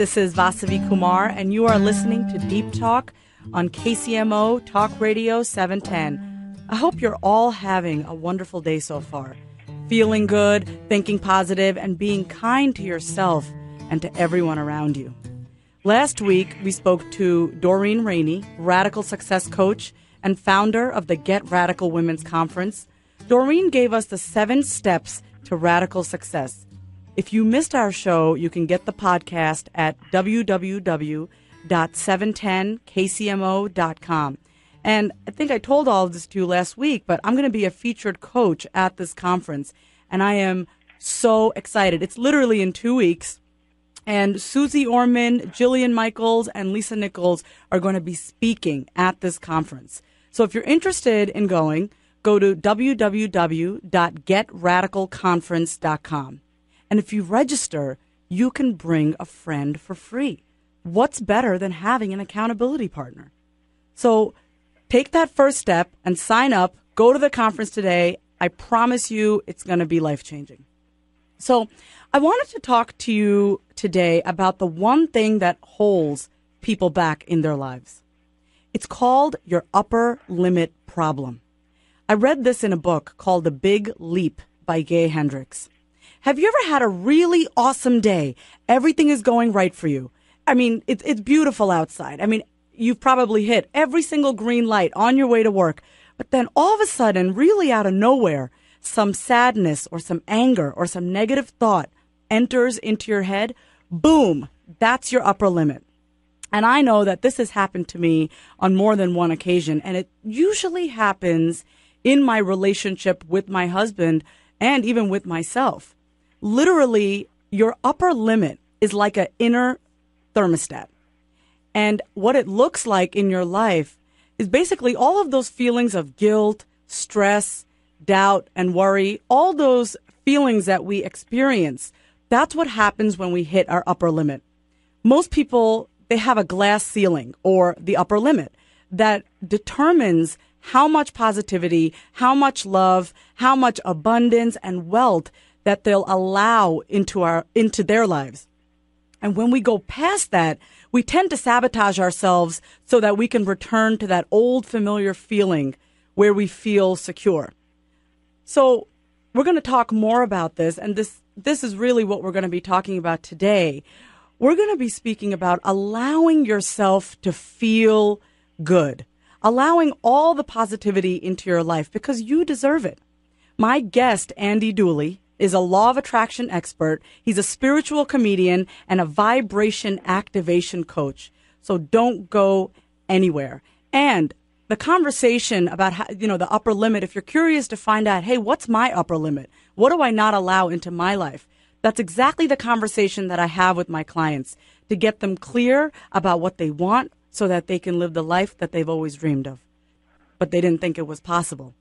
This is Vasavi Kumar, and you are listening to Deep Talk on KCMO Talk Radio 710. I hope you're all having a wonderful day so far. Feeling good, thinking positive, and being kind to yourself and to everyone around you. Last week, we spoke to Doreen Rainey, radical success coach and founder of the Get Radical Women's Conference. Doreen gave us the 7 steps to radical success. If you missed our show, you can get the podcast at www.710kcmo.com. And I think I told all of this to you last week, but I'm going to be a featured coach at this conference, and I am so excited. It's literally in 2 weeks. And Susie Orman, Jillian Michaels, and Lisa Nichols are going to be speaking at this conference. So if you're interested in going, go to www.getradicalconference.com. And if you register, you can bring a friend for free. What's better than having an accountability partner? So take that first step and sign up. Go to the conference today. I promise you it's going to be life-changing. So I wanted to talk to you today about the one thing that holds people back in their lives. It's called your upper limit problem. I read this in a book called The Big Leap by Gay Hendricks. Have you ever had a really awesome day? Everything is going right for you. I mean, it's beautiful outside. I mean, you've probably hit every single green light on your way to work. But then all of a sudden, really out of nowhere, some sadness or some anger or some negative thought enters into your head. Boom, that's your upper limit. And I know that this has happened to me on more than one occasion, and it usually happens in my relationship with my husband and even with myself. Literally, your upper limit is like an inner thermostat. And what it looks like in your life is basically all of those feelings of guilt, stress, doubt, and worry, all those feelings that we experience. That's what happens when we hit our upper limit. Most people, they have a glass ceiling or the upper limit that determines how much positivity, how much love, how much abundance and wealth that they'll allow into their lives. And when we go past that, we tend to sabotage ourselves so that we can return to that old familiar feeling where we feel secure. So we're going to talk more about this, and this is really what we're going to be talking about today. We're going to be speaking about allowing yourself to feel good, allowing all the positivity into your life because you deserve it. My guest, Andy Dooley, is a law of attraction expert. He's a spiritual comedian and a vibration activation coach. So don't go anywhere. And the conversation about how, the upper limit, if you're curious to find out, hey, what's my upper limit? What do I not allow into my life? That's exactly the conversation that I have with my clients to get them clear about what they want so that they can live the life that they've always dreamed of, but they didn't think it was possible.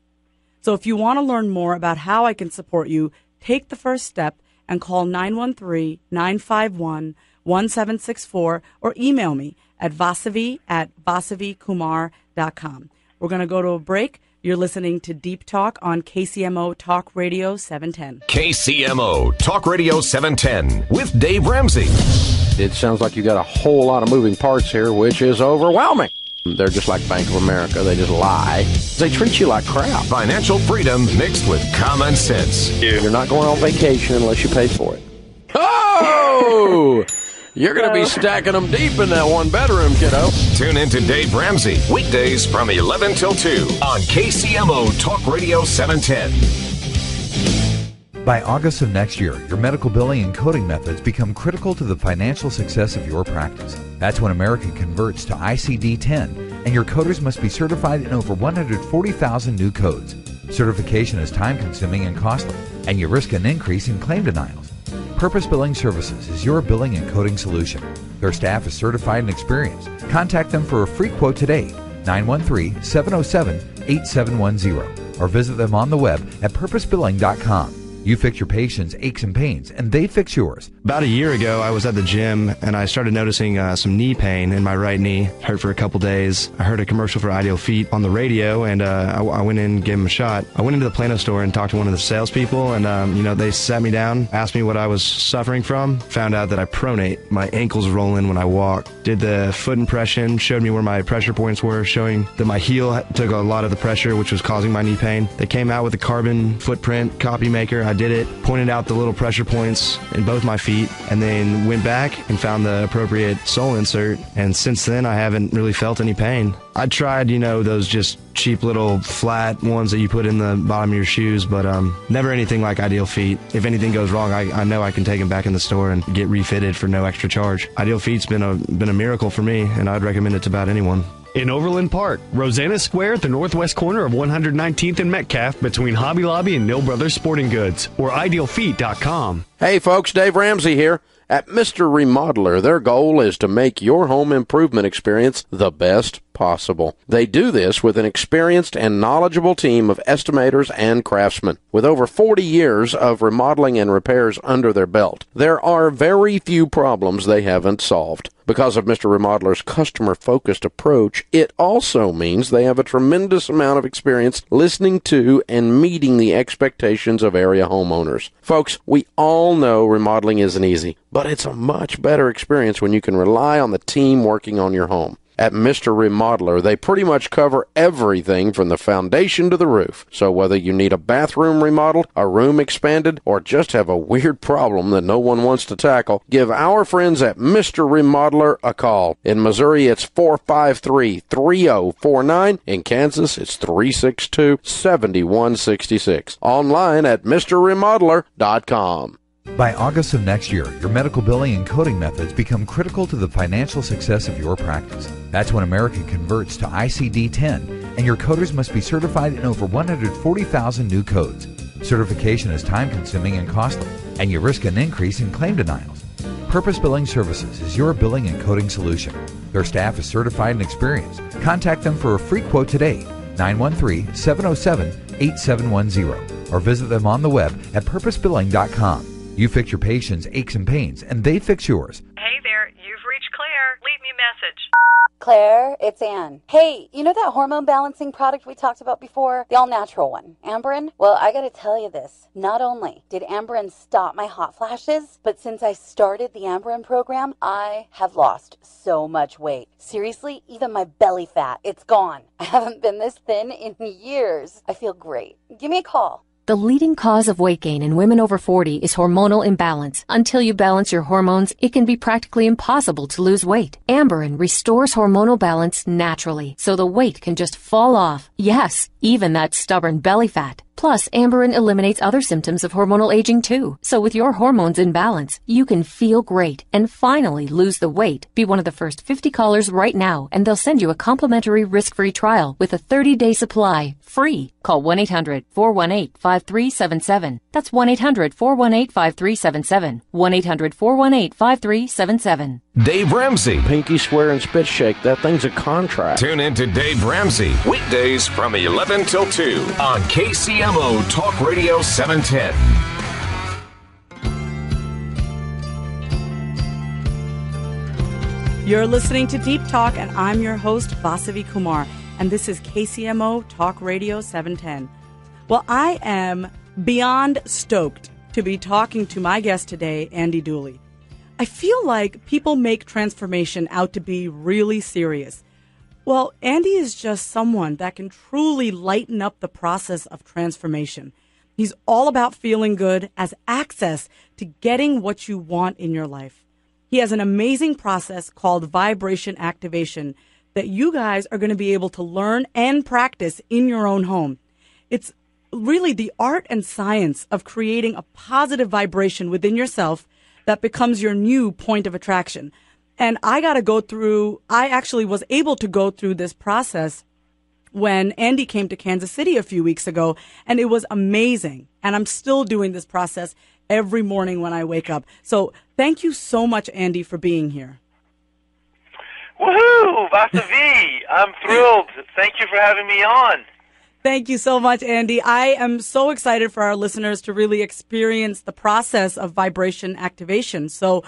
So if you want to learn more about how I can support you, take the first step and call 913-951-1764 or email me at vasavi@vasavikumar.com. We're going to go to a break. You're listening to Deep Talk on KCMO Talk Radio 710. KCMO Talk Radio 710 with Dave Ramsey. It sounds like you got a whole lot of moving parts here, which is overwhelming. They're just like Bank of America. They just lie. They treat you like crap. Financial freedom mixed with common sense. You're not going on vacation unless you pay for it. Oh! You're going to be stacking them deep in that one bedroom, kiddo. Tune in to Dave Ramsey, weekdays from 11 till 2 on KCMO Talk Radio 710. By August of next year, your medical billing and coding methods become critical to the financial success of your practice. That's when American converts to ICD-10, and your coders must be certified in over 140,000 new codes. Certification is time-consuming and costly, and you risk an increase in claim denials. Purpose Billing Services is your billing and coding solution. Their staff is certified and experienced. Contact them for a free quote today, 913-707-8710, or visit them on the web at purposebilling.com. You fix your patient's aches and pains, and they fix yours. About a year ago, I was at the gym, and I started noticing some knee pain in my right knee. Hurt for a couple days. I heard a commercial for Ideal Feet on the radio, and I went in and gave them a shot. I went into the Plano store and talked to one of the salespeople, and they sat me down, asked me what I was suffering from, found out that I pronate. My ankles roll in when I walk. Did the foot impression, showed me where my pressure points were, showing that my heel took a lot of the pressure, which was causing my knee pain. They came out with a carbon footprint copy maker. I did it, pointed out the little pressure points in both my feet, and then went back and found the appropriate sole insert, and since then I haven't really felt any pain. I tried, those just cheap little flat ones that you put in the bottom of your shoes, but never anything like Ideal Feet. If anything goes wrong, I know I can take them back in the store and get refitted for no extra charge. Ideal Feet's been a miracle for me, and I'd recommend it to about anyone. In Overland Park, Rosanna Square at the northwest corner of 119th and Metcalf between Hobby Lobby and Mill Brothers Sporting Goods, or idealfeet.com. Hey folks, Dave Ramsey here. At Mr. Remodeler, their goal is to make your home improvement experience the best possible. They do this with an experienced and knowledgeable team of estimators and craftsmen. With over 40 years of remodeling and repairs under their belt, there are very few problems they haven't solved. Because of Mr. Remodeler's customer-focused approach, it also means they have a tremendous amount of experience listening to and meeting the expectations of area homeowners. Folks, we all know remodeling isn't easy, but it's a much better experience when you can rely on the team working on your home. At Mr. Remodeler, they pretty much cover everything from the foundation to the roof. So whether you need a bathroom remodeled, a room expanded, or just have a weird problem that no one wants to tackle, give our friends at Mr. Remodeler a call. In Missouri, it's 453-3049. In Kansas, it's 362-7166. Online at MrRemodeler.com. By August of next year, your medical billing and coding methods become critical to the financial success of your practice. That's when American converts to ICD-10, and your coders must be certified in over 140,000 new codes. Certification is time-consuming and costly, and you risk an increase in claim denials. Purpose Billing Services is your billing and coding solution. Their staff is certified and experienced. Contact them for a free quote today, 913-707-8710, or visit them on the web at purposebilling.com. You fix your patient's aches and pains, and they fix yours. Hey there, you've reached Claire. Leave me a message. Claire, it's Ann. Hey, you know that hormone balancing product we talked about before? The all-natural one, Amberen? Well, I gotta tell you this. Not only did Amberen stop my hot flashes, but since I started the Amberen program, I have lost so much weight. Seriously, even my belly fat, it's gone. I haven't been this thin in years. I feel great. Give me a call. The leading cause of weight gain in women over 40 is hormonal imbalance. Until you balance your hormones, it can be practically impossible to lose weight. Amberen restores hormonal balance naturally, so the weight can just fall off. Yes, even that stubborn belly fat. Plus, Amberen eliminates other symptoms of hormonal aging too. So with your hormones in balance, you can feel great and finally lose the weight. Be one of the first 50 callers right now, and they'll send you a complimentary risk-free trial with a 30-day supply, free. Call 1-800-418-5377. That's 1-800-418-5377. 1-800-418-5377. Dave Ramsey. Pinky swear and spit shake. That thing's a contract. Tune in to Dave Ramsey weekdays from 11 till 2 on KCMO Talk Radio 710. You're listening to Deep Talk, and I'm your host, Vasavi Kumar, and this is KCMO Talk Radio 710. Well, I am beyond stoked to be talking to my guest today, Andy Dooley. I feel like people make transformation out to be really serious. Well, Andy is just someone that can truly lighten up the process of transformation. He's all about feeling good as access to getting what you want in your life. He has an amazing process called vibration activation that you guys are going to be able to learn and practice in your own home. It's really the art and science of creating a positive vibration within yourself that becomes your new point of attraction. And I actually was able to go through this process when Andy came to Kansas City a few weeks ago, and it was amazing. And I'm still doing this process every morning when I wake up. So thank you so much, Andy, for being here. Woohoo, Vasavi! I'm thrilled. Thank you for having me on. Thank you so much, Andy. I am so excited for our listeners to really experience the process of vibration activation. So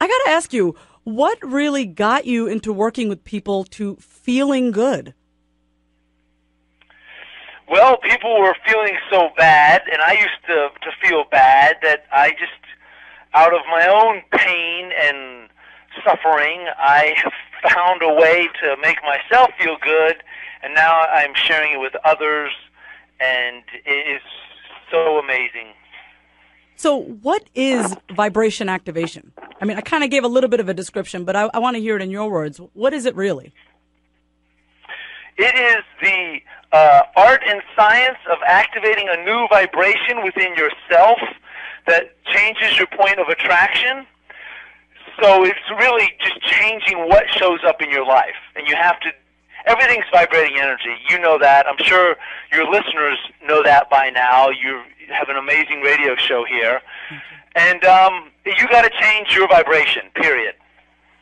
I got to ask you, what really got you into working with people to feeling good? Well, people were feeling so bad, and I used to feel bad that I just, out of my own pain and suffering, I have found a way to make myself feel good, and now I'm sharing it with others, and it is so amazing. So what is vibration activation? I mean, I kind of gave a little bit of a description, but I want to hear it in your words. What is it really? It is the art and science of activating a new vibration within yourself that changes your point of attraction. So it's really just changing what shows up in your life. And you have to, everything's vibrating energy. You know that. I'm sure your listeners know that by now. You have an amazing radio show here. And you got to change your vibration, period.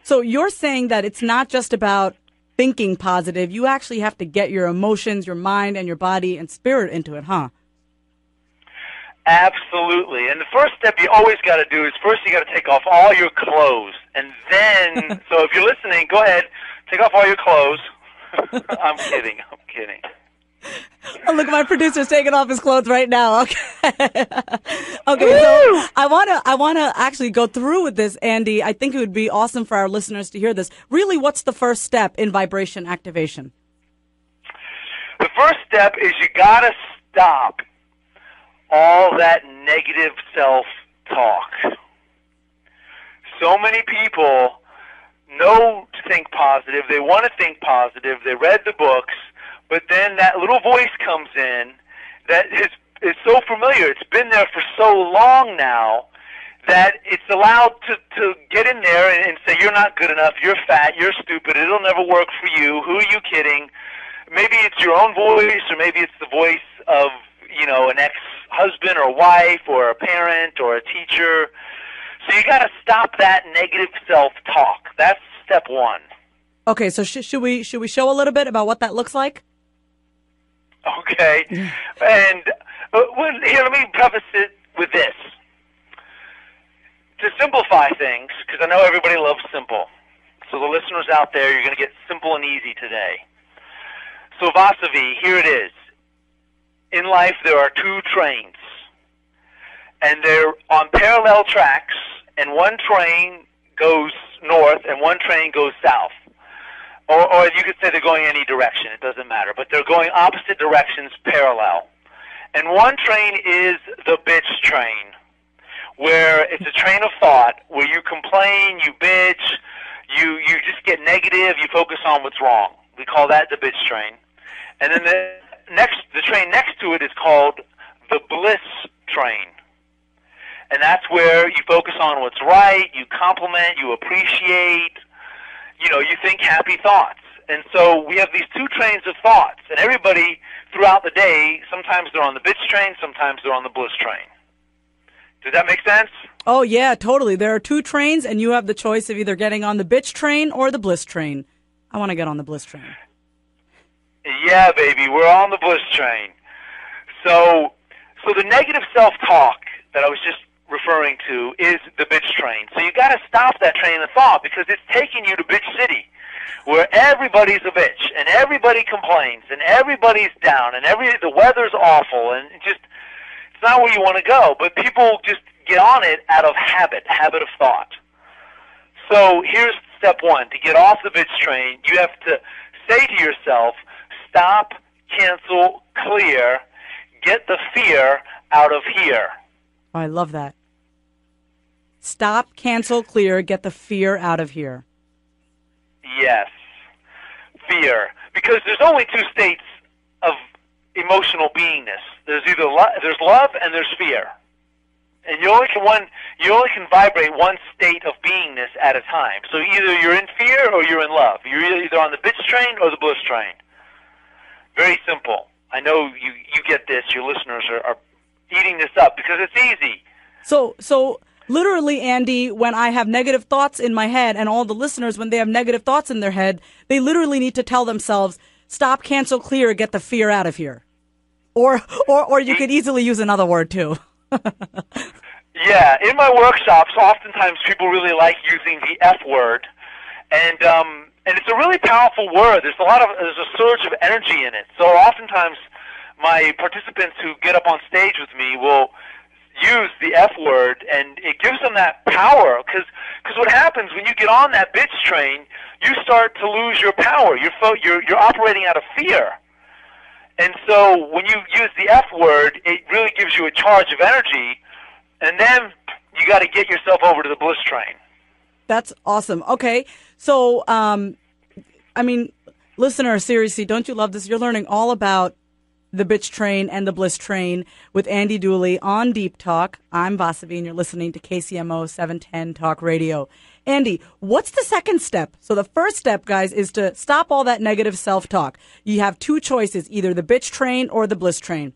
So you're saying that it's not just about thinking positive. You actually have to get your emotions, your mind, and your body and spirit into it, huh? Absolutely. And the first step you always got to do is first you got to take off all your clothes. And then, so if you're listening, go ahead, take off all your clothes. I'm kidding. Oh, look, my producer's taking off his clothes right now. Okay. Okay, so I want to actually go through with this, Andy. I think it would be awesome for our listeners to hear this. Really, what's the first step in vibration activation? The first step is you got to stop all that negative self-talk. So many people know to think positive. They want to think positive. They read the books. But then that little voice comes in that is so familiar. It's been there for so long now that it's allowed to get in there and say, you're not good enough, you're fat, you're stupid, it'll never work for you, who are you kidding? Maybe it's your own voice, or maybe it's the voice of, an ex-husband or wife or a parent or a teacher. So you got to stop that negative self-talk. That's step one. Okay, so should we show a little bit about what that looks like? Okay. And here, let me preface it with this. To simplify things, because I know everybody loves simple. So the listeners out there, you're going to get simple and easy today. So Vasavi, here it is. In life, there are two trains. And they're on parallel tracks, and one train goes north and one train goes south. Or you could say they're going any direction. It doesn't matter. But they're going opposite directions parallel. And one train is the bitch train, where it's a train of thought, where you complain, you bitch, you just get negative, you focus on what's wrong. We call that the bitch train. And then the train next to it is called the bliss train. And that's where you focus on what's right, you compliment, you appreciate, you think happy thoughts. And so we have these two trains of thoughts, and everybody throughout the day, sometimes they're on the bitch train, sometimes they're on the bliss train. Does that make sense? Oh, yeah, totally. There are two trains, and you have the choice of either getting on the bitch train or the bliss train. I want to get on the bliss train. Yeah, baby, we're on the bliss train. So the negative self-talk that I was just referring to is the bitch train. So you got to stop that train of thought, because it's taking you to bitch city, where everybody's a bitch and everybody complains and everybody's down and the weather's awful, and it's not where you want to go. But people just get on it out of habit of thought. So here's step one. To get off the bitch train, you have to say to yourself, stop, cancel, clear, get the fear out of here. Oh, I love that. Stop, cancel, clear, get the fear out of here. Yes, fear. Because there's only two states of emotional beingness. There's either there's love and there's fear. And you only can vibrate one state of beingness at a time. So either you're in fear or you're in love. You're either on the bitch train or the bliss train. Very simple. I know you get this. Your listeners are eating this up because it's easy. So literally, Andy, when I have negative thoughts in my head, and all the listeners, when they have negative thoughts in their head, they literally need to tell themselves, stop, cancel, clear, get the fear out of here. Or you could easily use another word too. Yeah, in my workshops, oftentimes people really like using the F word, and it's a really powerful word. There's a surge of energy in it. So oftentimes, my participants who get up on stage with me will use the F word, and it gives them that power. Because what happens when you get on that bitch train, you start to lose your power. You're operating out of fear. And so when you use the F word, it really gives you a charge of energy, and then you got to get yourself over to the bliss train. That's awesome. Okay, so listeners, seriously, don't you love this? You're learning all about the bitch train and the bliss train with Andy Dooley on Deep Talk. I'm Vasavi, and you're listening to KCMO 710 Talk Radio. Andy, what's the second step? So the first step, guys, is to stop all that negative self-talk. You have two choices, either the bitch train or the bliss train.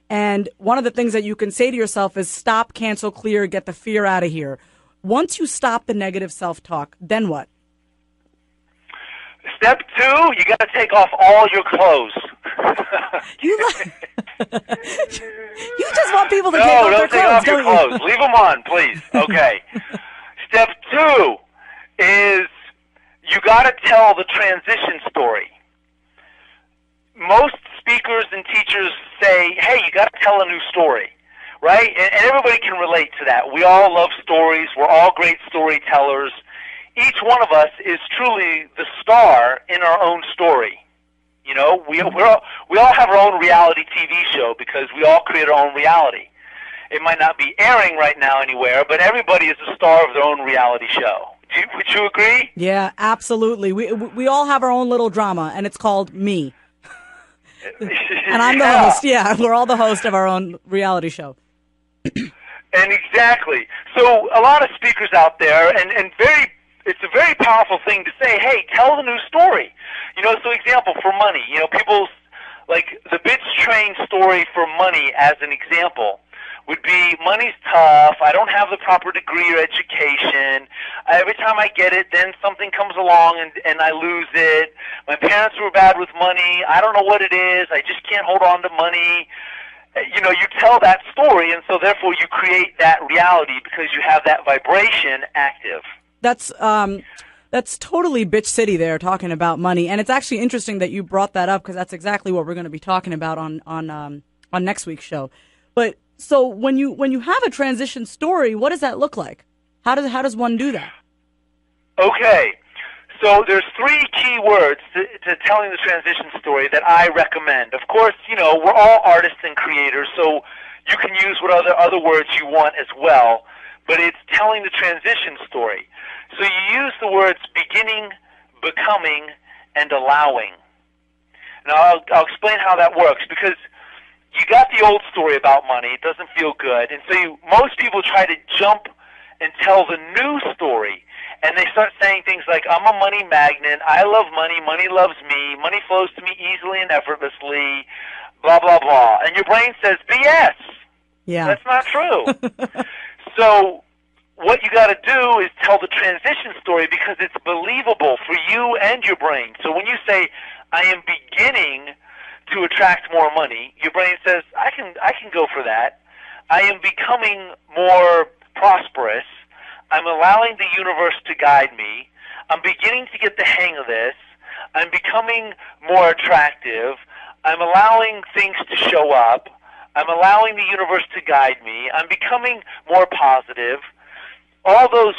And one of the things that you can say to yourself is stop, cancel, clear, get the fear out of here. Once you stop the negative self-talk, then what? Step 2, you got to take off all your clothes. You just want people to take off their clothes, don't you? No, don't take off your clothes. Leave them on, please. Okay. Step 2 is you got to tell the transition story. Most speakers and teachers say, hey, you got to tell a new story, right? And everybody can relate to that. We all love stories. We're all great storytellers. Each one of us is truly the star in our own story. You know, we all have our own reality TV show because we all create our own reality. It might not be airing right now anywhere, but everybody is a star of their own reality show. Would you agree? Yeah, absolutely. We all have our own little drama, and it's called me. And I'm the host. Yeah, we're all the host of our own reality show. And exactly. So a lot of speakers out there, and it's a very powerful thing to say, hey, tell the new story. You know, so example, for money, you know, people's, like the bitch train story for money as an example would be, money's tough, I don't have the proper degree or education, every time I get it, then something comes along and I lose it, my parents were bad with money, I don't know what it is, I just can't hold on to money. You know, you tell that story, and so therefore you create that reality because you have that vibration active. That's totally bitch city there, talking about money, and it's actually interesting that you brought that up because that's exactly what we're going to be talking about on next week's show. But so when you have a transition story, what does that look like? How does one do that? Okay, so there's 3 key words to telling the transition story that I recommend. Of course, you know, we're all artists and creators, so you can use what other words you want as well, but it's telling the transition story. So you use the words beginning, becoming, and allowing. Now, I'll explain how that works, because you got the old story about money. It doesn't feel good. And so most people try to jump and tell the new story. And they start saying things like, I'm a money magnet, I love money, money loves me, money flows to me easily and effortlessly, blah, blah, blah. And your brain says, BS. Yeah. That's not true. So what you got to do is tell the transition story because it's believable for you and your brain. So when you say, I am beginning to attract more money, your brain says, I can go for that. I am becoming more prosperous. I'm allowing the universe to guide me. I'm beginning to get the hang of this. I'm becoming more attractive. I'm allowing things to show up. I'm allowing the universe to guide me. I'm becoming more positive. All those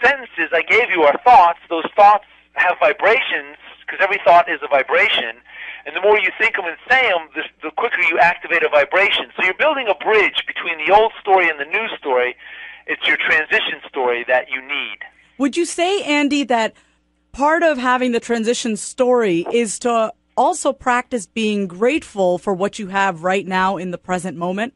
sentences I gave you are thoughts. Those thoughts have vibrations because every thought is a vibration. And the more you think them and say them, the quicker you activate a vibration. So you're building a bridge between the old story and the new story. It's your transition story that you need. Would you say, Andy, that part of having the transition story is to also practice being grateful for what you have right now in the present moment?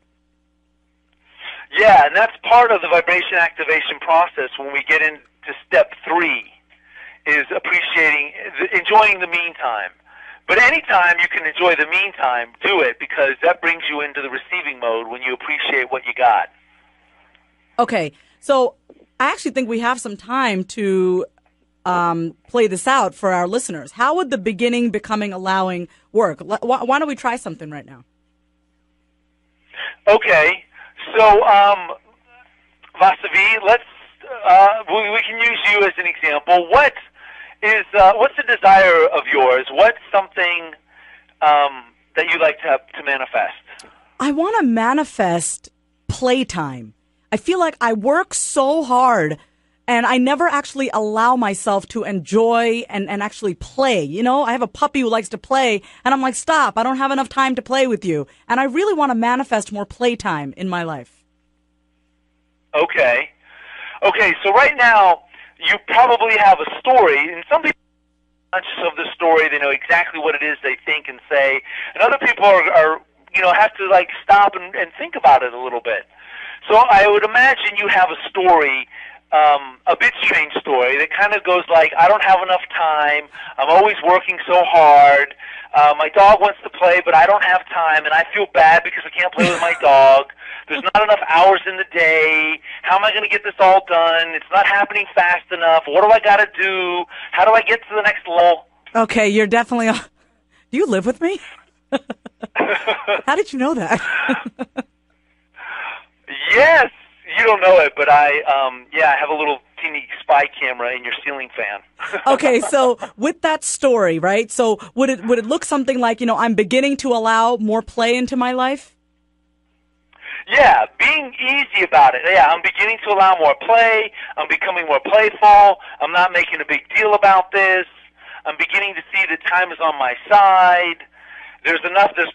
Yeah, and that's part of the vibration activation process when we get into step 3, is enjoying the meantime. But anytime you can enjoy the meantime, do it, because that brings you into the receiving mode when you appreciate what you got. Okay, so I actually think we have some time to play this out for our listeners. How would the beginning, becoming, allowing work? Why don't we try something right now? Okay. So, Vasavi, we can use you as an example. What's a desire of yours? What's something that you like to manifest? I want to manifest playtime. I feel like I work so hard and I never actually allow myself to enjoy and actually play. You know, I have a puppy who likes to play and I'm like, stop, I don't have enough time to play with you. And I really want to manifest more playtime in my life. Okay. So right now, you probably have a story, and some people are conscious of the story. They know exactly what it is they think and say, and other people are have to like stop and think about it a little bit. So I would imagine you have a story, a bit strange story that kind of goes like, I don't have enough time, I'm always working so hard, my dog wants to play but I don't have time, and I feel bad because I can't play with my dog, there's not enough hours in the day, how am I going to get this all done, it's not happening fast enough, what do I got to do, how do I get to the next level? Okay, you're definitely... Do you live with me? How did you know that? Yes, you don't know it, but I have a little teeny spy camera in your ceiling fan. Okay, so with that story, right? So would it look something like, I'm beginning to allow more play into my life? Yeah, being easy about it. Yeah, I'm beginning to allow more play. I'm becoming more playful. I'm not making a big deal about this. I'm beginning to see that time is on my side. There's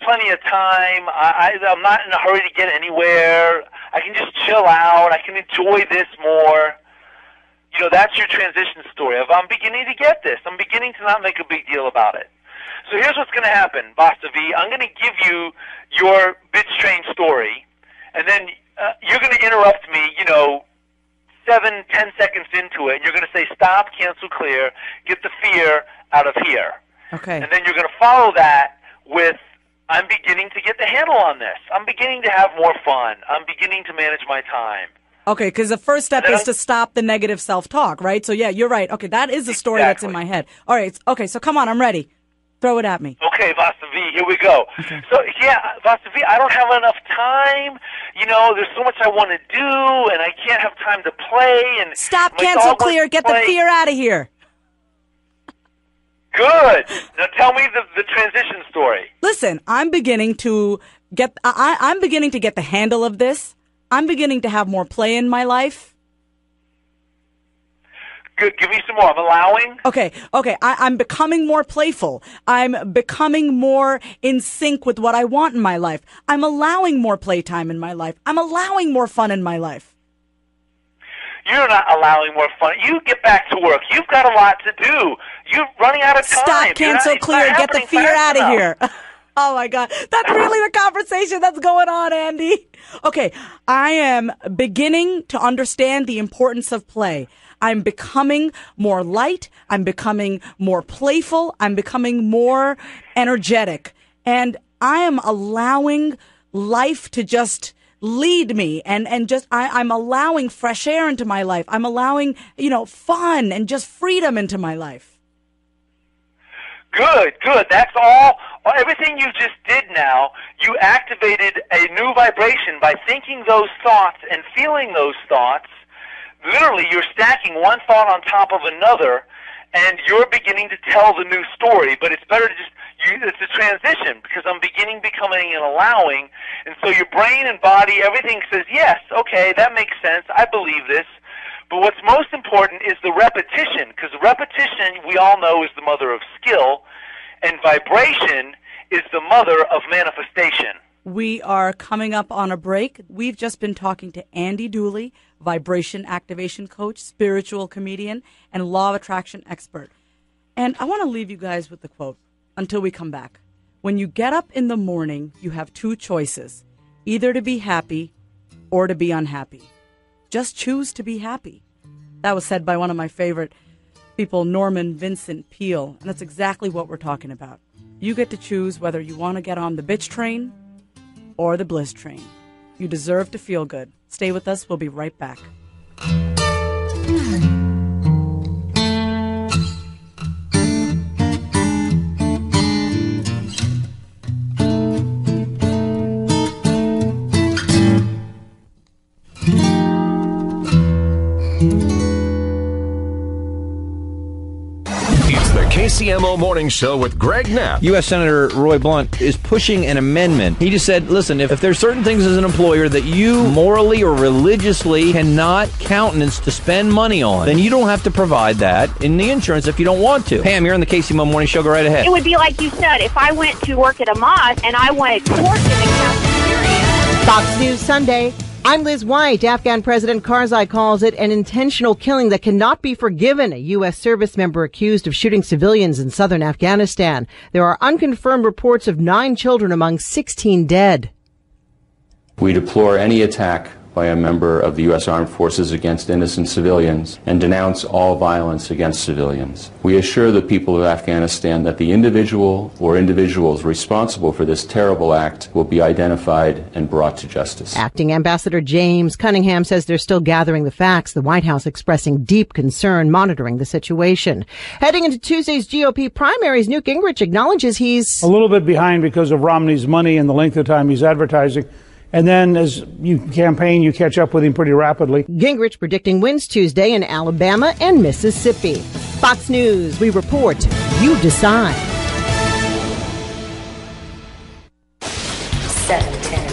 plenty of time. I'm not in a hurry to get anywhere. I can just chill out. I can enjoy this more. That's your transition story of I'm beginning to get this. I'm beginning to not make a big deal about it. So here's what's going to happen, Vasavi. I'm going to give you your bit strange story, and then you're going to interrupt me, 7-10 seconds into it, and you're going to say, stop, cancel, clear, get the fear out of here. Okay. And then you're going to follow that with, I'm beginning to get the handle on this. I'm beginning to have more fun. I'm beginning to manage my time. Okay, because the first step is to stop the negative self-talk, right? So, yeah, you're right. Okay, that is the story that's in my head. All right, okay, so come on, I'm ready. Throw it at me. Okay, Vasavi, here we go. Okay. So, Vasavi, I don't have enough time. There's so much I want to do, and I can't have time to play. And stop, cancel, clear, get the fear out of here. Good. Now tell me the transition story. Listen, I'm beginning to get the handle of this. I'm beginning to have more play in my life. Good. Give me some more. I'm allowing. Okay. I'm becoming more playful. I'm becoming more in sync with what I want in my life. I'm allowing more playtime in my life. I'm allowing more fun in my life. You're not allowing more fun. You get back to work. You've got a lot to do. You're running out of time. Stop, cancel, clear, get the fear out of here. Oh, my God. That's really the conversation that's going on, Andy. Okay, I am beginning to understand the importance of play. I'm becoming more light. I'm becoming more playful. I'm becoming more energetic. And I am allowing life to just lead me and just I'm allowing fresh air into my life. I'm allowing, fun and just freedom into my life. Good. That's all. Everything you just did now, you activated a new vibration by thinking those thoughts and feeling those thoughts. Literally, you're stacking one thought on top of another, and you're beginning to tell the new story. But it's better to it's a transition because I'm becoming and allowing. And so your brain and body, everything says, yes, okay, that makes sense. I believe this. But what's most important is the repetition, because repetition, we all know, is the mother of skill, and vibration is the mother of manifestation. We are coming up on a break. We've just been talking to Andy Dooley, vibration activation coach, spiritual comedian, and law of attraction expert. And I want to leave you guys with the quote until we come back. When you get up in the morning, you have two choices, either to be happy or to be unhappy. Just choose to be happy. That was said by one of my favorite people, Norman Vincent Peale, and that's exactly what we're talking about. You get to choose whether you want to get on the bitch train or the bliss train. You deserve to feel good. Stay with us. We'll be right back. KCMO Morning Show with Greg Knapp. U.S. Senator Roy Blunt is pushing an amendment. He just said, listen, if there's certain things as an employer that you morally or religiously cannot countenance to spend money on, then you don't have to provide that in the insurance if you don't want to. Pam, you're on the KCMO Morning Show. Go right ahead. It would be like you said, if I went to work at a mosque and I wanted pork in the cafeteria. Fox News Sunday. I'm Liz White. Afghan President Karzai calls it an intentional killing that cannot be forgiven. A U.S. service member accused of shooting civilians in southern Afghanistan. There are unconfirmed reports of 9 children among 16 dead. We deplore any attack by a member of the U.S. Armed Forces against innocent civilians and denounce all violence against civilians. We assure the people of Afghanistan that the individual or individuals responsible for this terrible act will be identified and brought to justice. Acting Ambassador James Cunningham says they're still gathering the facts. The White House expressing deep concern, monitoring the situation. Heading into Tuesday's GOP primaries, Newt Gingrich acknowledges he's a little bit behind because of Romney's money and the length of time he's advertising. And then as you campaign, you catch up with him pretty rapidly. Gingrich predicting wins Tuesday in Alabama and Mississippi. Fox News, we report, you decide. 710.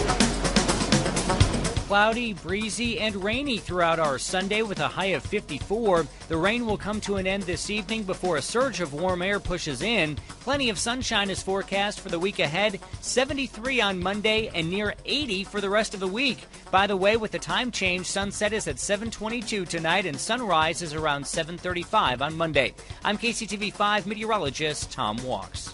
Cloudy, breezy, and rainy throughout our Sunday with a high of 54. The rain will come to an end this evening before a surge of warm air pushes in. Plenty of sunshine is forecast for the week ahead. 73 on Monday and near 80 for the rest of the week. By the way, with the time change, sunset is at 7:22 tonight and sunrise is around 7:35 on Monday. I'm KCTV5 meteorologist Tom Walks.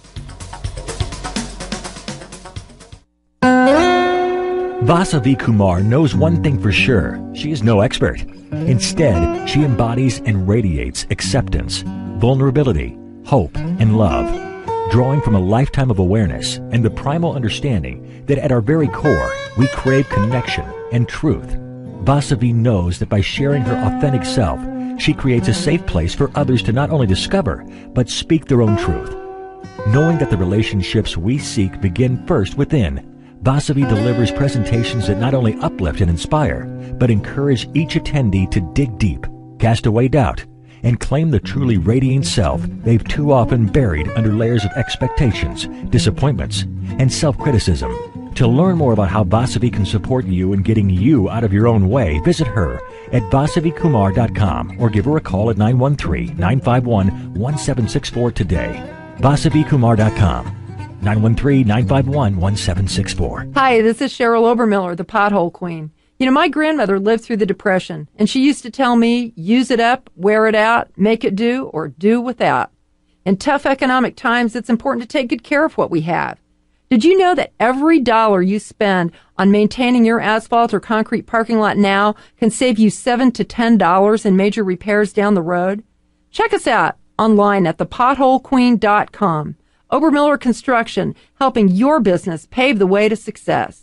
Vasavi Kumar knows one thing for sure. She is no expert. Instead, she embodies and radiates acceptance, vulnerability, hope, and love, drawing from a lifetime of awareness and the primal understanding that at our very core, we crave connection and truth. Vasavi knows that by sharing her authentic self, she creates a safe place for others to not only discover, but speak their own truth. Knowing that the relationships we seek begin first within, Vasavi delivers presentations that not only uplift and inspire, but encourage each attendee to dig deep, cast away doubt, and claim the truly radiant self they've too often buried under layers of expectations, disappointments, and self-criticism. To learn more about how Vasavi can support you in getting you out of your own way, visit her at vasavikumar.com or give her a call at 913-951-1764 today. vasavikumar.com. 913-951-1764. Hi, this is Cheryl Obermiller, the pothole queen. You know, my grandmother lived through the Depression, and she used to tell me, use it up, wear it out, make it do, or do without. In tough economic times, it's important to take good care of what we have. Did you know that every dollar you spend on maintaining your asphalt or concrete parking lot now can save you $7 to $10 in major repairs down the road? Check us out online at thepotholequeen.com. Obermiller Construction, helping your business pave the way to success.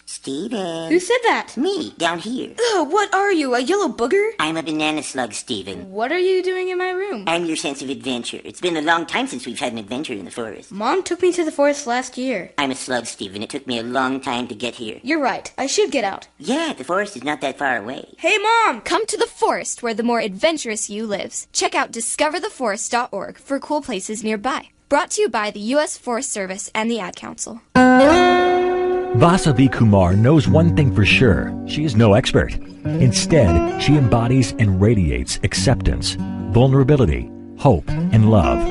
Steven. Who said that? Me, down here. Ugh, what are you, a yellow booger? I'm a banana slug, Steven. What are you doing in my room? I'm your sense of adventure. It's been a long time since we've had an adventure in the forest. Mom took me to the forest last year. I'm a slug, Steven. It took me a long time to get here. You're right. I should get out. Yeah, the forest is not that far away. Hey, Mom! Come to the forest where the more adventurous you lives. Check out discovertheforest.org for cool places nearby. Brought to you by the U.S. Forest Service and the Ad Council. Vasavi Kumar knows one thing for sure. She is no expert. Instead, she embodies and radiates acceptance, vulnerability, hope, and love,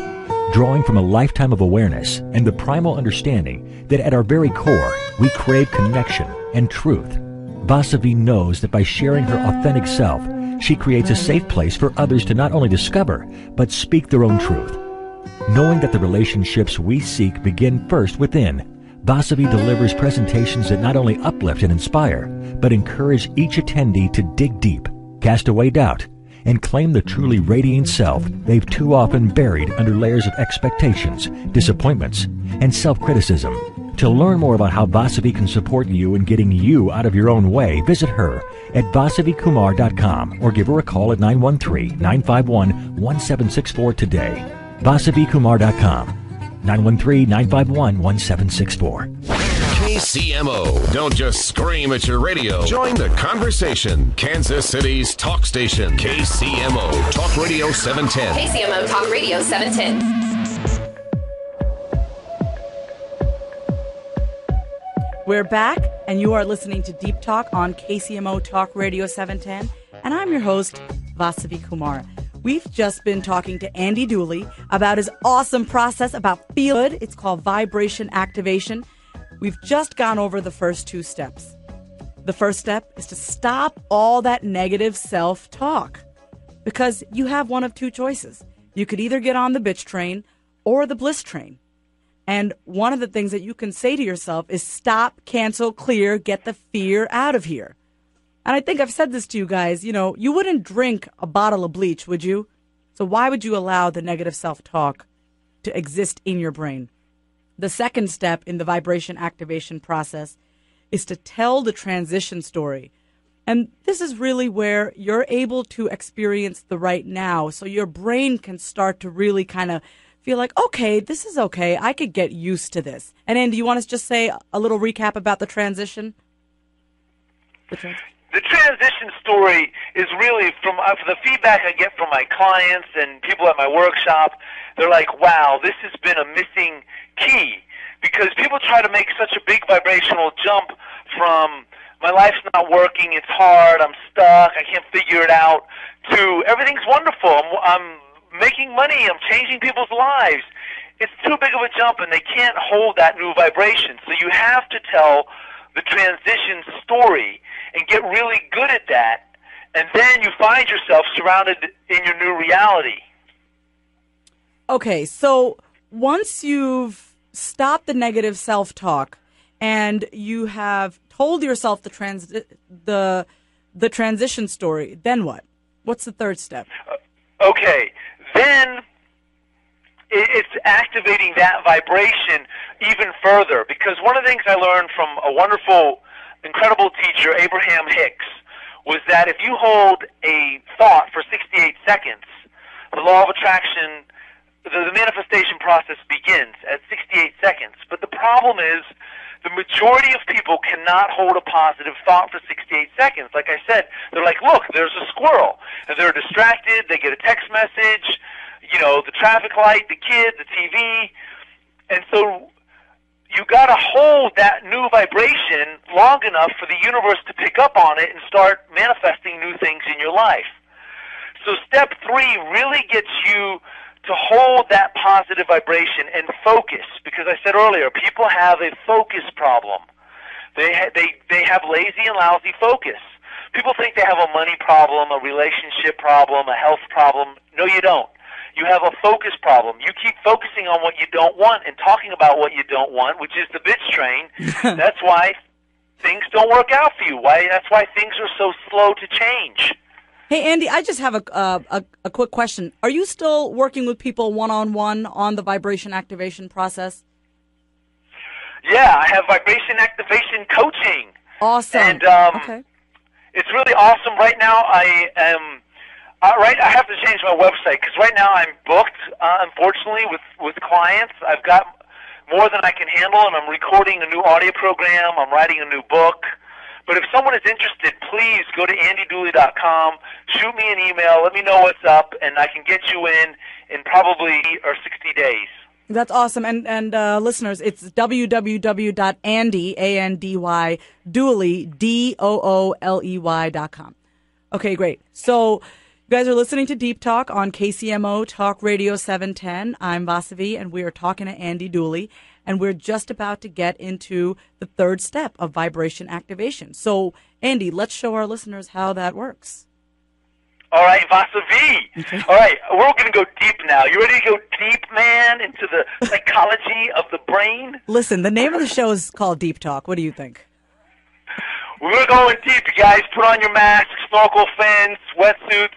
drawing from a lifetime of awareness and the primal understanding that at our very core, we crave connection and truth. Vasavi knows that by sharing her authentic self, she creates a safe place for others to not only discover, but speak their own truth. Knowing that the relationships we seek begin first within, Vasavi delivers presentations that not only uplift and inspire, but encourage each attendee to dig deep, cast away doubt, and claim the truly radiant self they've too often buried under layers of expectations, disappointments, and self-criticism. To learn more about how Vasavi can support you in getting you out of your own way, visit her at vasavikumar.com or give her a call at 913-951-1764 today. vasavikumar.com. 913-951-1764. KCMO. Don't just scream at your radio. Join the conversation. Kansas City's talk station. KCMO Talk Radio 710. KCMO Talk Radio 710. We're back, and you are listening to Deep Talk on KCMO Talk Radio 710, and I'm your host, Vasavi Kumar. We've just been talking to Andy Dooley about his awesome process about feel good. It's called vibration activation. We've just gone over the first two steps. The first step is to stop all that negative self-talk, because you have one of two choices. You could either get on the bitch train or the bliss train. And one of the things that you can say to yourself is stop, cancel, clear, get the fear out of here. And I think I've said this to you guys, you wouldn't drink a bottle of bleach, would you? So why would you allow the negative self-talk to exist in your brain? The second step in the vibration activation process is to tell the transition story. And this is really where you're able to experience the right now. So your brain can start to really kind of feel like, okay, this is okay. I could get used to this. And Andy, you want us to just say a little recap about the transition? The transition story is really from the feedback I get from my clients and people at my workshop. They're like, wow, this has been a missing key, because people try to make such a big vibrational jump from my life's not working, it's hard, I'm stuck, I can't figure it out, to everything's wonderful, I'm making money, I'm changing people's lives. It's too big of a jump, and they can't hold that new vibration. So you have to tell the transition story and get really good at that, and then you find yourself surrounded in your new reality. Okay, so once you've stopped the negative self-talk and you have told yourself the transition story, then what? What's the third step? Okay. Then it's activating that vibration even further, because one of the things I learned from a wonderful, incredible teacher, Abraham Hicks, was that if you hold a thought for 68 seconds, the law of attraction, the manifestation process begins at 68 seconds. But the problem is the majority of people cannot hold a positive thought for 68 seconds. Like I said, they're like, look, there's a squirrel. And they're distracted. They get a text message, the traffic light, the kids, the TV. And so you got to hold that new vibration long enough for the universe to pick up on it and start manifesting new things in your life. So step 3 really gets you to hold that positive vibration and focus, because I said earlier, people have a focus problem. They have lazy and lousy focus. People think they have a money problem, a relationship problem, a health problem. No, you don't. You have a focus problem. You keep focusing on what you don't want and talking about what you don't want, which is the bitch train. That's why things don't work out for you. That's why things are so slow to change. Hey, Andy, I just have a quick question. Are you still working with people one-on-one on the vibration activation process? Yeah, I have vibration activation coaching. Awesome. And okay. It's really awesome. Right now, I have to change my website, because right now I'm booked, unfortunately, with clients. I've got more than I can handle, and I'm recording a new audio program. I'm writing a new book. But if someone is interested, please go to andydooley.com, shoot me an email, let me know what's up, and I can get you in probably 60 days. That's awesome. And listeners, it's www.andy, A-N-D-Y, Dooley, DOOLEY.com. Okay, great. So you guys are listening to Deep Talk on KCMO Talk Radio 710. I'm Vasavi, and we are talking to Andy Dooley. And we're just about to get into the third step of vibration activation. So, Andy, let's show our listeners how that works. All right, Vasavi. Okay. All right, we're going to go deep now. You ready to go deep, man, into the psychology of the brain? Listen, the name of the show is called Deep Talk. What do you think? We're going deep, you guys. Put on your masks, snorkel fins, wetsuits.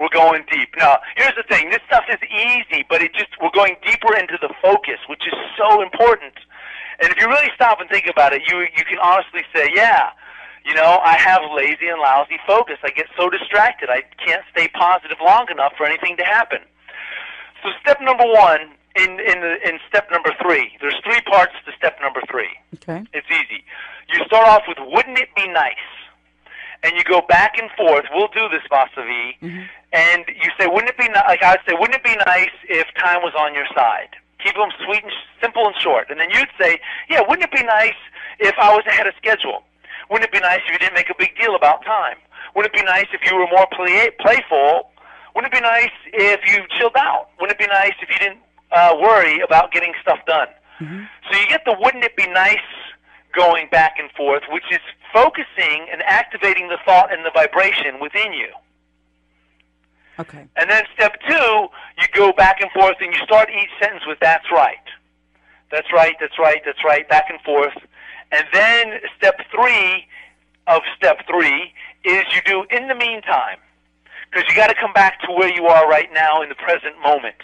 We're going deep. Now, here's the thing. This stuff is easy, but we're going deeper into the focus, which is so important. And if you really stop and think about it, you can honestly say, yeah, I have lazy and lousy focus. I get so distracted. I can't stay positive long enough for anything to happen. So step number 1 in step number 3, there's 3 parts to step number 3. Okay. It's start off with "Wouldn't it be nice?" and you go back and forth. We'll do this, Vasavi, and you say, "Wouldn't it be like I would say, wouldn't it be nice if time was on your side?" Keep them sweet and simple and short. And then you'd say, "Yeah, wouldn't it be nice if I was ahead of schedule? Wouldn't it be nice if you didn't make a big deal about time? Wouldn't it be nice if you were more playful? Wouldn't it be nice if you chilled out? Wouldn't it be nice if you didn't worry about getting stuff done?" So you get the "wouldn't it be nice" going back and forth, which is focusing and activating the thought and the vibration within you. Okay. And then step 2, you go back and forth and you start each sentence with "that's right." That's right, that's right, that's right, back and forth. And then step 3 of step 3 is you do "in the meantime," because you got to come back to where you are right now in the present moment.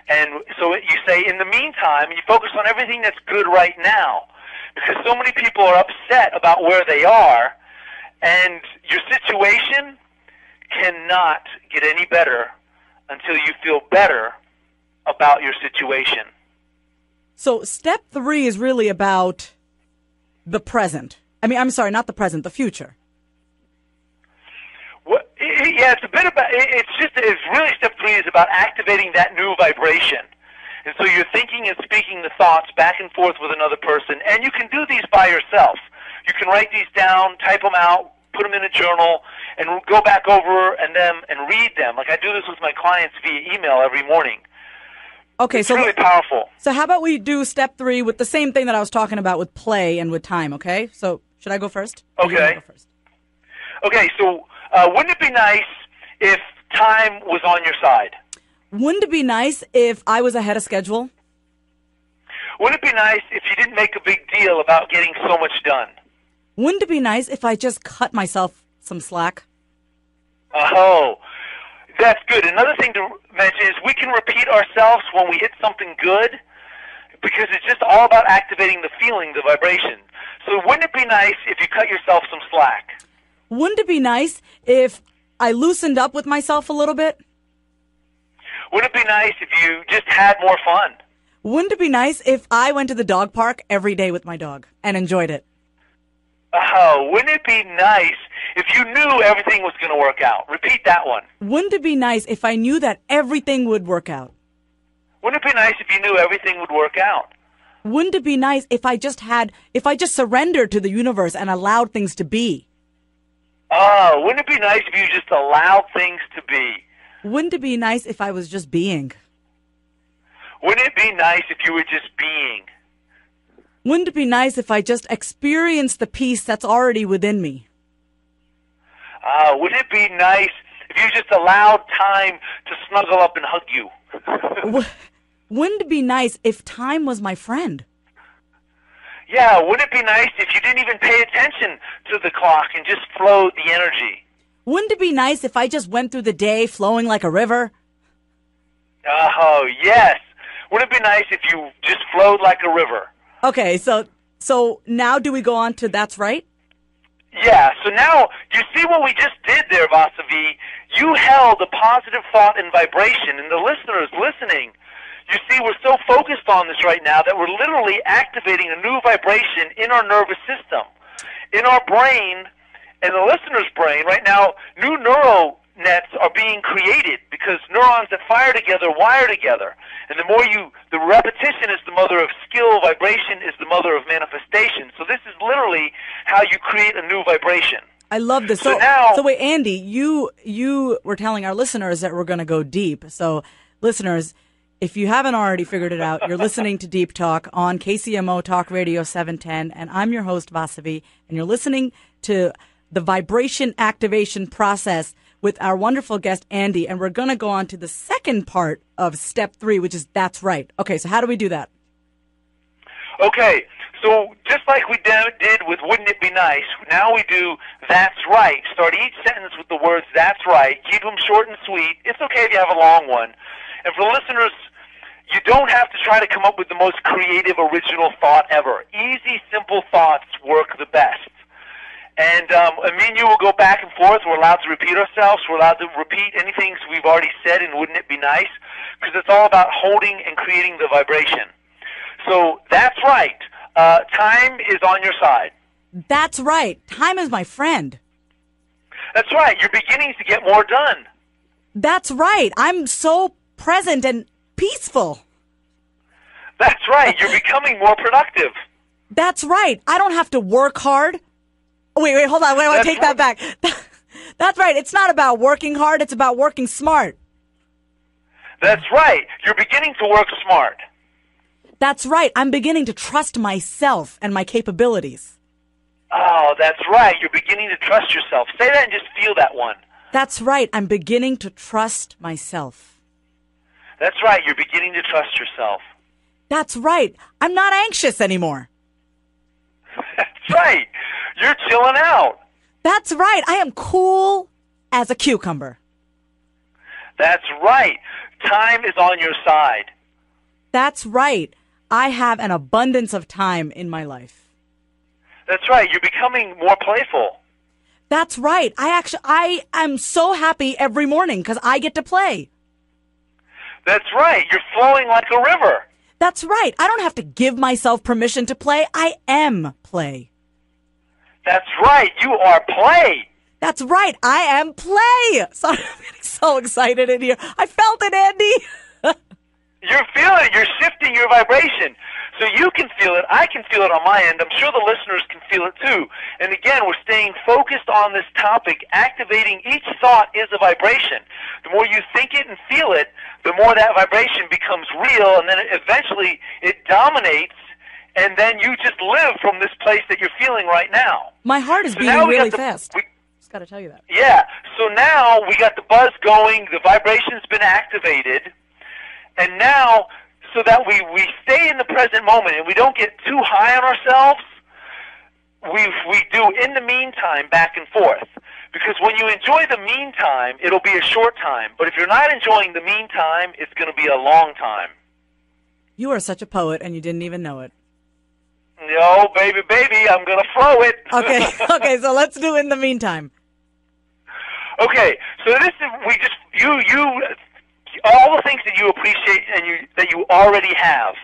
And so you say "in the meantime," and you focus on everything that's good right now, because so many people are upset about where they are, and your situation cannot get any better until you feel better about your situation. So step 3 is really about the present. I'm sorry, not the present, the future. Well, yeah, it's a bit about. It's really step 3 is about activating that new vibration, and so you're thinking and speaking the thoughts back and forth with another person, and you can do these by yourself. You can write these down, type them out, put them in a journal, and go back over them and read them. Like I do this with my clients via email every morning. Okay, it's really powerful. So how about we do step 3 with the same thing that I was talking about with play and with time, okay? So should I go first? Okay. Go first? Okay, so wouldn't it be nice if time was on your side? Wouldn't it be nice if I was ahead of schedule? Wouldn't it be nice if you didn't make a big deal about getting so much done? Wouldn't it be nice if I just cut myself some slack? Oh, that's good. Another thing to mention is we can repeat ourselves when we hit something good, because it's just all about activating the feeling, the vibration. So wouldn't it be nice if you cut yourself some slack? Wouldn't it be nice if I loosened up with myself a little bit? Wouldn't it be nice if you just had more fun? Wouldn't it be nice if I went to the dog park every day with my dog and enjoyed it? Oh, wouldn't it be nice if you knew everything was going to work out? Repeat that one. Wouldn't it be nice if I knew that everything would work out? Wouldn't it be nice if you knew everything would work out? Wouldn't it be nice if I just surrendered to the universe and allowed things to be? Oh, wouldn't it be nice if you just allowed things to be? Wouldn't it be nice if I was just being? Wouldn't it be nice if you were just being? Wouldn't it be nice if I just experienced the peace that's already within me? Wouldn't it be nice if you just allowed time to snuggle up and hug you? Wouldn't it be nice if time was my friend? Yeah, wouldn't it be nice if you didn't even pay attention to the clock and just flowed the energy? Wouldn't it be nice if I just went through the day flowing like a river? Oh, yes. Wouldn't it be nice if you just flowed like a river? Okay, so now do we go on to "that's right"? Yeah, so now, you see what we just did there, Vasavi? You held a positive thought and vibration, and the listeners listening, you see we're so focused on this right now that we're literally activating a new vibration in our nervous system, in our brain, and the listener's brain. Right now, new neural nets are being created because neurons that fire together wire together. And the repetition is the mother of skill, vibration is the mother of manifestation. So this is literally how you create a new vibration. I love this. So wait, Andy, you were telling our listeners that we're going to go deep. So listeners, if you haven't already figured it out, you're listening to Deep Talk on KCMO Talk Radio 710, and I'm your host, Vasavi, and you're listening to the vibration activation process with our wonderful guest, Andy, and we're going to go on to the second part of step 3, which is "that's right." Okay, so how do we do that? Okay, so just like we did with "wouldn't it be nice," now we do "that's right." Start each sentence with the words "that's right." Keep them short and sweet. It's okay if you have a long one. And for listeners, you don't have to try to come up with the most creative, original thought ever. Easy, simple thoughts work the best. And me and you will go back and forth. We're allowed to repeat ourselves. We're allowed to repeat anything we've already said in "wouldn't it be nice?" because it's all about holding and creating the vibration. So that's right. Time is on your side. That's right. Time is my friend. That's right. You're beginning to get more done. That's right. I'm so present and peaceful. That's right. You're becoming more productive. That's right. I don't have to work hard. Wait, hold on. I take that back. That's right. It's not about working hard. It's about working smart. That's right. You're beginning to work smart. That's right. I'm beginning to trust myself and my capabilities. Oh, that's right. You're beginning to trust yourself. Say that and just feel that one. That's right. I'm beginning to trust myself. That's right. You're beginning to trust yourself. That's right. I'm not anxious anymore. That's right. You're chilling out. That's right. I am cool as a cucumber. That's right. Time is on your side. That's right. I have an abundance of time in my life. That's right. You're becoming more playful. That's right. I am so happy every morning because I get to play. That's right. You're flowing like a river. That's right. I don't have to give myself permission to play. I am play. That's right. You are play. That's right. I am play. Sorry, I'm getting so excited in here. I felt it, Andy. You're feeling it. You're shifting your vibration. So you can feel it. I can feel it on my end. I'm sure the listeners can feel it too. And again, we're staying focused on this topic. Activating each thought is a vibration. The more you think it and feel it, the more that vibration becomes real, and then eventually it dominates, and then you just live from this place that you're feeling right now. My heart is beating really fast. Just got to tell you that. Yeah. So now we got the buzz going. The vibration's been activated. And now, so that we stay in the present moment and we don't get too high on ourselves, we do in the meantime back and forth. Because when you enjoy the meantime, it'll be a short time. But if you're not enjoying the meantime, it's going to be a long time. You are such a poet, and you didn't even know it. No, baby, I'm going to throw it. Okay, so let's do in the meantime. Okay, so this is, you all the things that you appreciate and that you already have.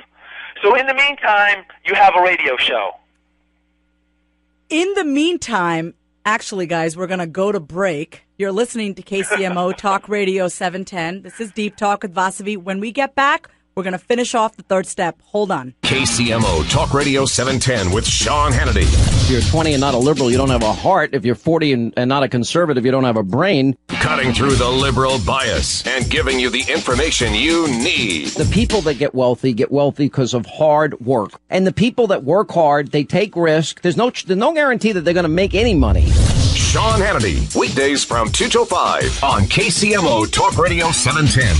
So in the meantime, you have a radio show. In the meantime, actually, guys, we're going to go to break. You're listening to KCMO Talk Radio 710. This is Deep Talk with Vasavi. When we get back, we're going to finish off the third step. Hold on. KCMO Talk Radio 710 with Sean Hannity. If you're 20 and not a liberal, you don't have a heart. If you're 40 and not a conservative, you don't have a brain. Cutting through the liberal bias and giving you the information you need. The people that get wealthy because of hard work. And the people that work hard, they take risk. There's no guarantee that they're going to make any money. Sean Hannity, weekdays from 2 till 5 on KCMO Talk Radio 710.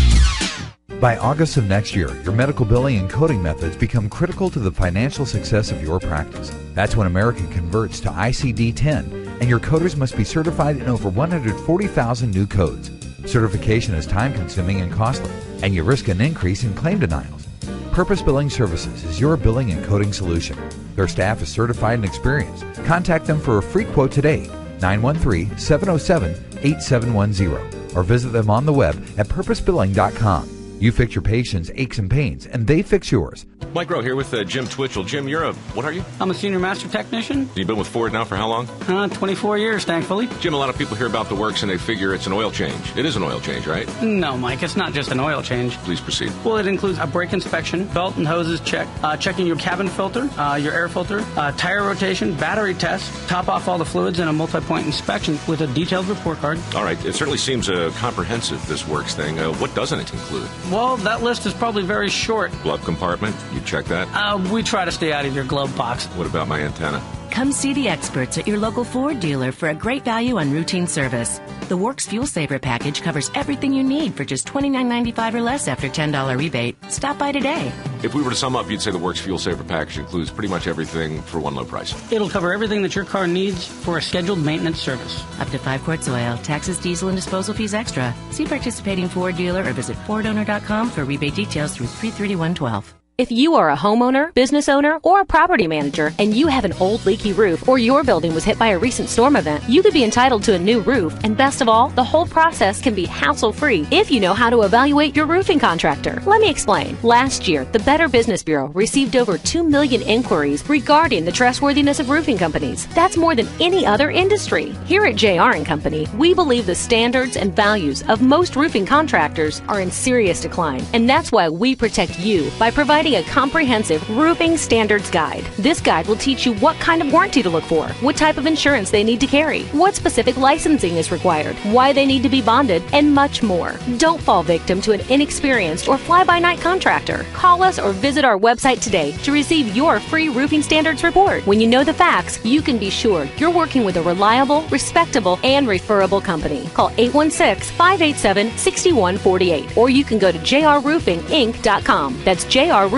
By August of next year, your medical billing and coding methods become critical to the financial success of your practice. That's when American converts to ICD-10, and your coders must be certified in over 140,000 new codes. Certification is time-consuming and costly, and you risk an increase in claim denials. Purpose Billing Services is your billing and coding solution. Their staff is certified and experienced. Contact them for a free quote today, 913-707-8710, or visit them on the web at purposebilling.com. You fix your patients' aches and pains, and they fix yours. Mike Rowe here with Jim Twitchell. Jim, what are you? I'm a senior master technician. You've been with Ford now for how long? 24 years, thankfully. Jim, a lot of people hear about the works and they figure it's an oil change. It is an oil change, right? No, Mike, it's not just an oil change. Please proceed. Well, it includes a brake inspection, belt and hoses check, checking your cabin filter, your air filter, tire rotation, battery test, top off all the fluids, and a multi-point inspection with a detailed report card. All right. It certainly seems comprehensive, this works thing. What doesn't it include? Well, that list is probably very short. Glove compartment? You check that? We try to stay out of your glove box. What about my antenna? Come see the experts at your local Ford dealer for a great value on routine service. The Works Fuel Saver package covers everything you need for just $29.95 or less after $10 rebate. Stop by today. If we were to sum up, you'd say the Works Fuel Saver package includes pretty much everything for one low price. It'll cover everything that your car needs for a scheduled maintenance service. Up to 5 quarts oil, taxes, diesel, and disposal fees extra. See participating Ford dealer or visit FordOwner.com for rebate details through 3/31/12. If you are a homeowner, business owner, or a property manager, and you have an old leaky roof, or your building was hit by a recent storm event, you could be entitled to a new roof. And best of all, the whole process can be hassle-free if you know how to evaluate your roofing contractor. Let me explain. Last year, the Better Business Bureau received over 2 million inquiries regarding the trustworthiness of roofing companies. That's more than any other industry. Here at JR & Company, we believe the standards and values of most roofing contractors are in serious decline. And that's why we protect you by providing a comprehensive roofing standards guide. This guide will teach you what kind of warranty to look for, what type of insurance they need to carry, what specific licensing is required, why they need to be bonded, and much more. Don't fall victim to an inexperienced or fly-by-night contractor. Call us or visit our website today to receive your free roofing standards report. When you know the facts, you can be sure you're working with a reliable, respectable, and referable company. Call 816-587-6148, or you can go to jrroofinginc.com. That's jrroofinginc.com.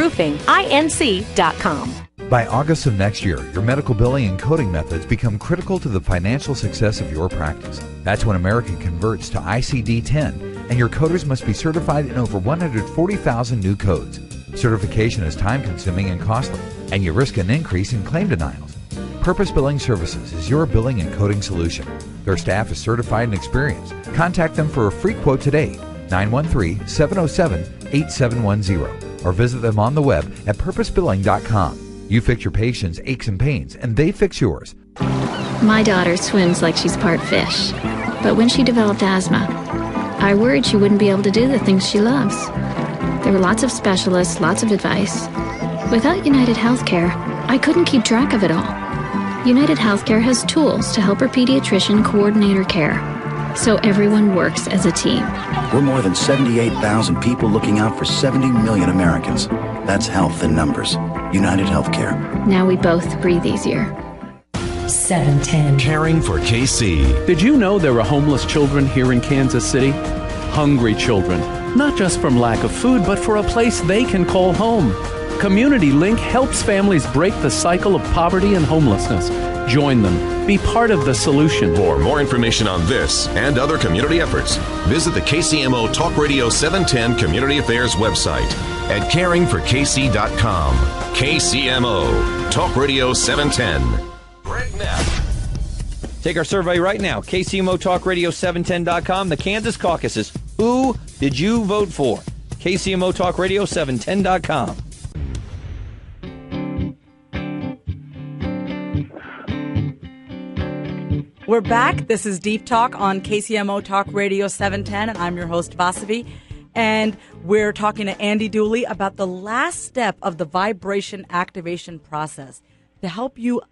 By August of next year, your medical billing and coding methods become critical to the financial success of your practice. That's when American converts to ICD-10, and your coders must be certified in over 140,000 new codes. Certification is time-consuming and costly, and you risk an increase in claim denials. Purpose Billing Services is your billing and coding solution. Their staff is certified and experienced. Contact them for a free quote today, 913-707-8710. Or visit them on the web at purposebilling.com. You fix your patients' aches and pains, and they fix yours. My daughter swims like she's part fish, but when she developed asthma, I worried she wouldn't be able to do the things she loves. There were lots of specialists, lots of advice. Without United Healthcare, I couldn't keep track of it all. United Healthcare has tools to help her pediatrician coordinate her care, so everyone works as a team. We're more than 78,000 people looking out for 70 million Americans. That's health in numbers. United Healthcare. Now we both breathe easier. 710. Caring for KC. Did you know there are homeless children here in Kansas City? Hungry children, not just from lack of food, but for a place they can call home. Community Link helps families break the cycle of poverty and homelessness. Join them. Be part of the solution. For more information on this and other community efforts, visit the KCMO Talk Radio 710 Community Affairs website at caringforkc.com. KCMO Talk Radio 710. Right now. Take our survey right now. KCMOTalkRadio710.com. The Kansas caucuses. Who did you vote for? KCMOTalkRadio710.com. We're back. This is Deep Talk on KCMO Talk Radio 710, and I'm your host, Vasavi. And we're talking to Andy Dooley about the last step of the vibration activation process to help you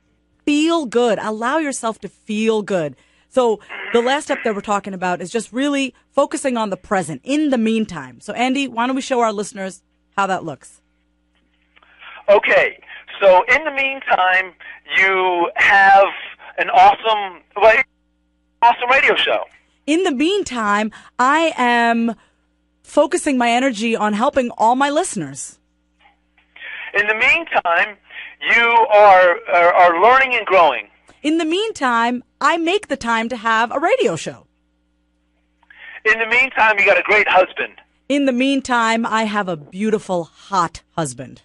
feel good, allow yourself to feel good. So the last step that we're talking about is just really focusing on the present in the meantime. So, Andy, why don't we show our listeners how that looks? Okay. So in the meantime, you have an awesome radio show. In the meantime, I am focusing my energy on helping all my listeners. In the meantime, you are learning and growing. In the meantime, I make the time to have a radio show. In the meantime, you got a great husband. In the meantime, I have a beautiful, hot husband.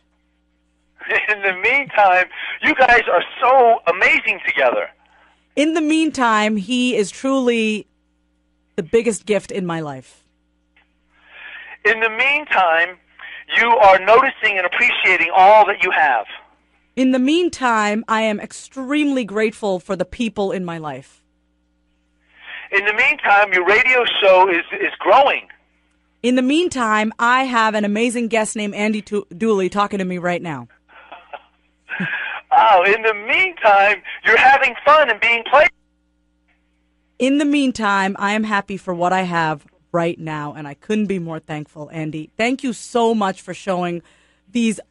In the meantime, you guys are so amazing together. In the meantime, he is truly the biggest gift in my life. In the meantime, you are noticing and appreciating all that you have. In the meantime, I am extremely grateful for the people in my life. In the meantime, your radio show is growing. In the meantime, I have an amazing guest named Andy Dooley talking to me right now. Oh, in the meantime, you're having fun and being played. In the meantime, I am happy for what I have right now, and I couldn't be more thankful, Andy. Thank you so much for showing this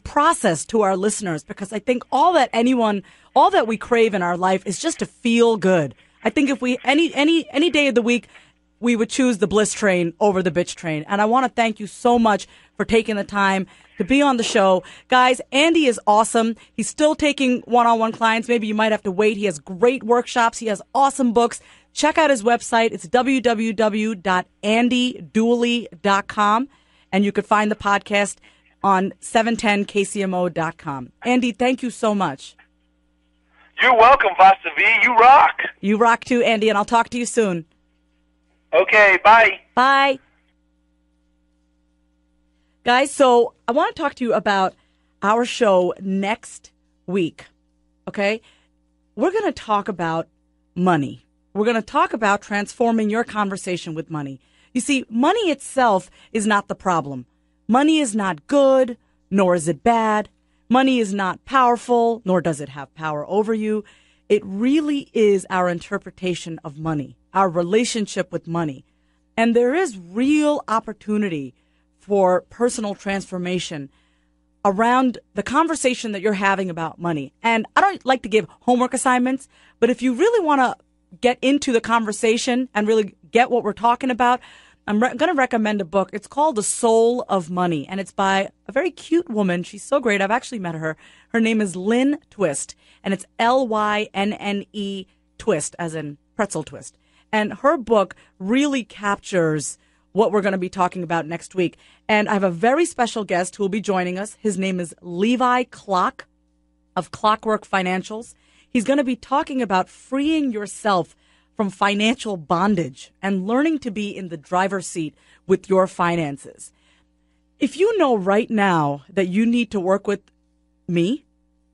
process to our listeners, because I think all that we crave in our life is just to feel good. I think if we any day of the week, we would choose the bliss train over the bitch train. And I want to thank you so much for taking the time to be on the show. Guys, Andy is awesome. He's still taking one-on-one clients. Maybe you might have to wait. He has great workshops. He has awesome books. Check out his website. It's www.andydooley.com. And you could find the podcast on 710kcmo.com. Andy, thank you so much. You're welcome, Vasavi. You rock. You rock too, Andy, and I'll talk to you soon. Okay, bye. Bye. Guys, so I want to talk to you about our show next week, okay? We're going to talk about money. We're going to talk about transforming your conversation with money. You see, money itself is not the problem. Money is not good, nor is it bad. Money is not powerful, nor does it have power over you. It really is our interpretation of money, our relationship with money. And there is real opportunity for personal transformation around the conversation that you're having about money. And I don't like to give homework assignments, but if you really want to get into the conversation and really get what we're talking about, I'm going to recommend a book. It's called The Soul of Money, and it's by a very cute woman. She's so great. I've actually met her. Her name is Lynn Twist, and it's Lynne Twist, as in pretzel twist. And her book really captures what we're going to be talking about next week. And I have a very special guest who will be joining us. His name is Levi Clock of Clockwork Financials. He's going to be talking about freeing yourself from financial bondage and learning to be in the driver's seat with your finances. If you know right now that you need to work with me,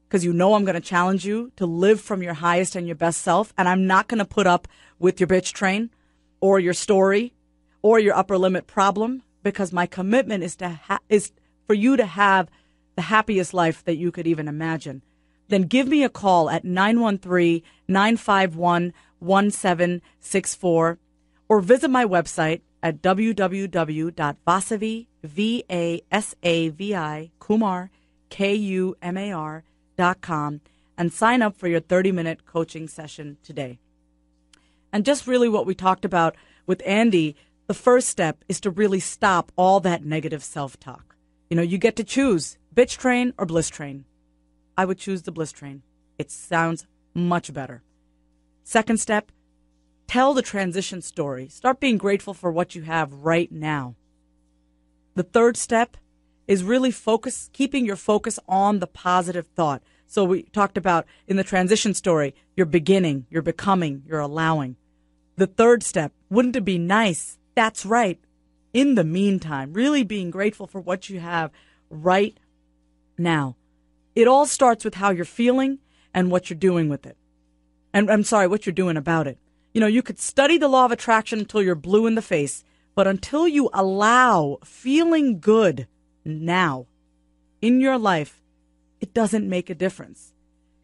because you know I'm going to challenge you to live from your highest and your best self, and I'm not going to put up with your bitch train or your story or your upper limit problem, because my commitment is is for you to have the happiest life that you could even imagine, then give me a call at 913-951-1764 or visit my website at www.vasavi, V-A-S-A-V-I, Kumar, Kumar.com, and sign up for your 30-minute coaching session today. And just really what we talked about with Andy, the first step is to really stop all that negative self-talk. You know, you get to choose bitch train or bliss train. I would choose the bliss train. It sounds much better. Second step, tell the transition story. Start being grateful for what you have right now. The third step is really keeping your focus on the positive thought. So we talked about in the transition story, you're beginning, you're becoming, you're allowing. The third step, wouldn't it be nice? That's right. In the meantime, really being grateful for what you have right now. It all starts with how you're feeling and what you're doing with it. And what you're doing about it. You know, you could study the law of attraction until you're blue in the face, but until you allow feeling good now in your life, it doesn't make a difference.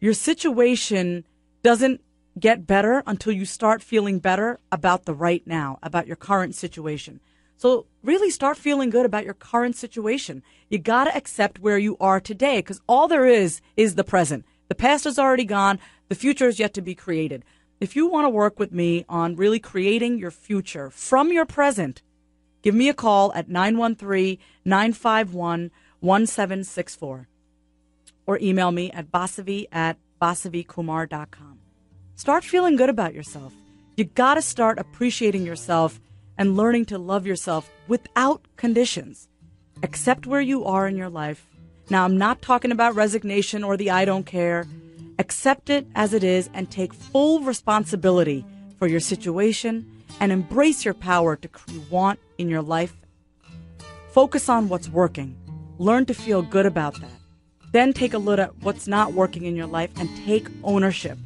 Your situation doesn't get better until you start feeling better about the right now, about your current situation. So really start feeling good about your current situation. You got to accept where you are today, because all there is the present. The past is already gone. The future is yet to be created. If you want to work with me on really creating your future from your present, give me a call at 913-951-1764 or email me at vasavi@vasavikumar.com. Start feeling good about yourself. You got to start appreciating yourself and learning to love yourself without conditions. Accept where you are in your life. Now, I'm not talking about resignation or the I don't care. Accept it as it is and take full responsibility for your situation and embrace your power to what you want in your life. Focus on what's working. Learn to feel good about that. Then take a look at what's not working in your life and take ownership.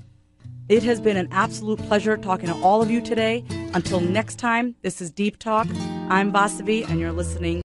It has been an absolute pleasure talking to all of you today. Until next time, this is Deep Talk. I'm Vasavi, and you're listening